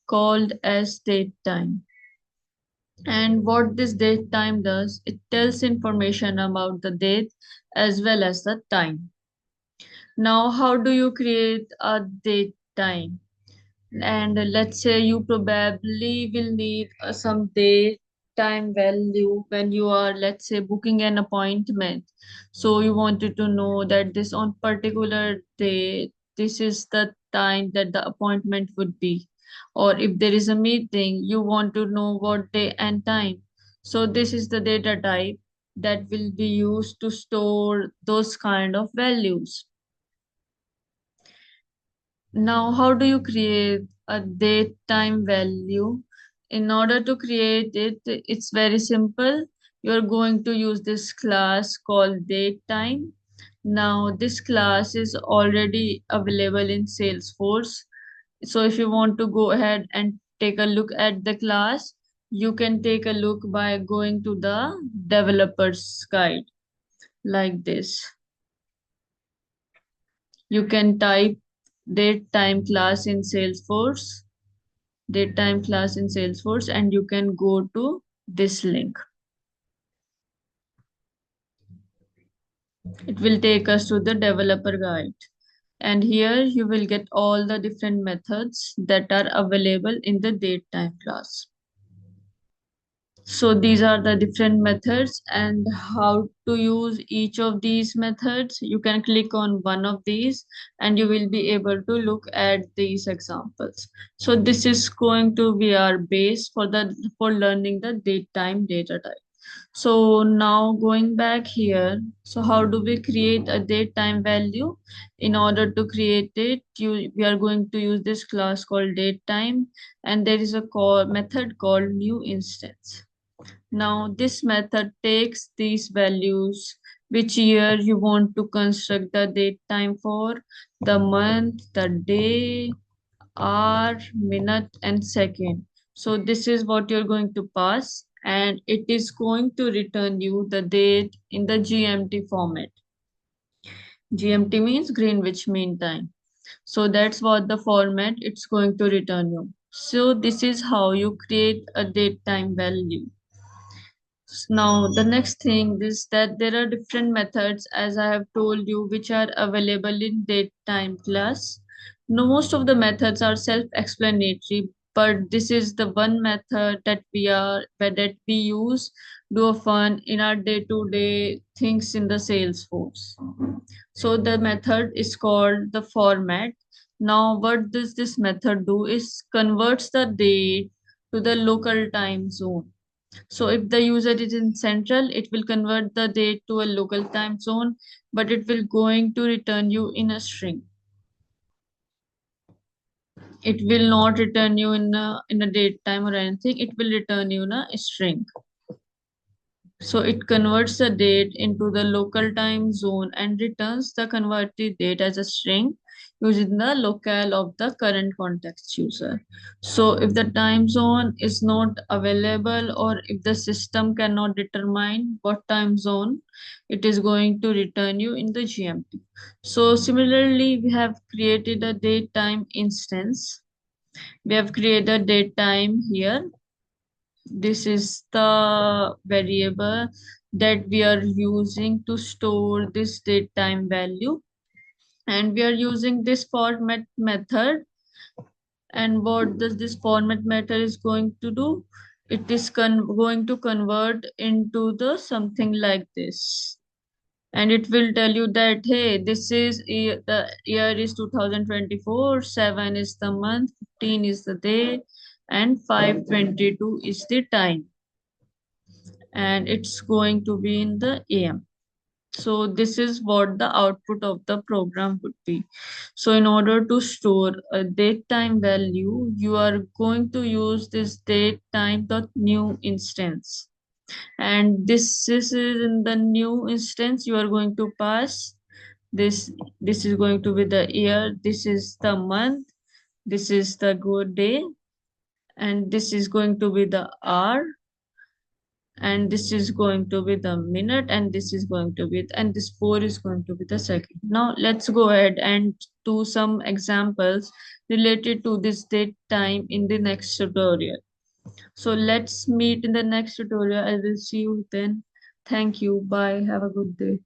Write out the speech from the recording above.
called as DateTime. And what this DateTime does, it tells information about the date as well as the time. Now, how do you create a DateTime? And let's say you probably will need some date time value when you are, let's say, booking an appointment. So you wanted to know that this on particular day, this is the time that the appointment would be. Or if there is a meeting, you want to know what day and time. So this is the data type that will be used to store those kind of values. Now, how do you create a date time value? In order to create it, it's very simple. You're going to use this class called date time. Now, this class is already available in Salesforce. So if you want to go ahead and take a look at the class, you can take a look by going to the developers guide like this. You can type DateTime class in Salesforce, DateTime class in Salesforce, and you can go to this link. It will take us to the developer guide. And here you will get all the different methods that are available in the DateTime class. So these are the different methods and how to use each of these methods. You can click on one of these and you will be able to look at these examples. So this is going to be our base for learning the DateTime data type. So now going back here, so how do we create a DateTime value? In order to create it, we are going to use this class called DateTime, and there is a method called new instance. Now this method takes these values, which year you want to construct the date time for, the month, the day, hour, minute, and second. So this is what you're going to pass, and it is going to return you the date in the GMT format. GMT means Greenwich Mean Time. So that's what the format it's going to return you. So this is how you create a date time value. Now, the next thing is that there are different methods, as I have told you, which are available in DateTime class. Now, most of the methods are self-explanatory, but this is the one method that we use do often in our day-to-day things in the Salesforce. So the method is called the format. Now, what does this method do is converts the date to the local time zone. So if the user is in central, it will convert the date to a local time zone, but it will going to return you in a string. It will not return you in a date time or anything. It will return you in a string. So it converts the date into the local time zone and returns the converted date as a string using the locale of the current context user. So if the time zone is not available or if the system cannot determine what time zone, it is going to return you in the GMT. So similarly, we have created a date time instance. We have created date time here. This is the variable that we are using to store this date time value, and we are using this format method. And what does this format method is going to do? It is going to convert into the something like this, and it will tell you that hey, this is the year is 2024, 7 is the month, 15 is the day, and 5:22 is the time, and it's going to be in the AM. So this is what the output of the program would be. So in order to store a date time value, you are going to use this date time dot new instance. And this is in the new instance, you are going to pass this. This is going to be the year, this is the month, this is the good day, and this is going to be the hour, and this is going to be the minute, and this is going to be, and this 4 is going to be the second. Now let's go ahead and do some examples related to this date time in the next tutorial. So let's meet in the next tutorial. I will see you then. Thank you. Bye. Have a good day.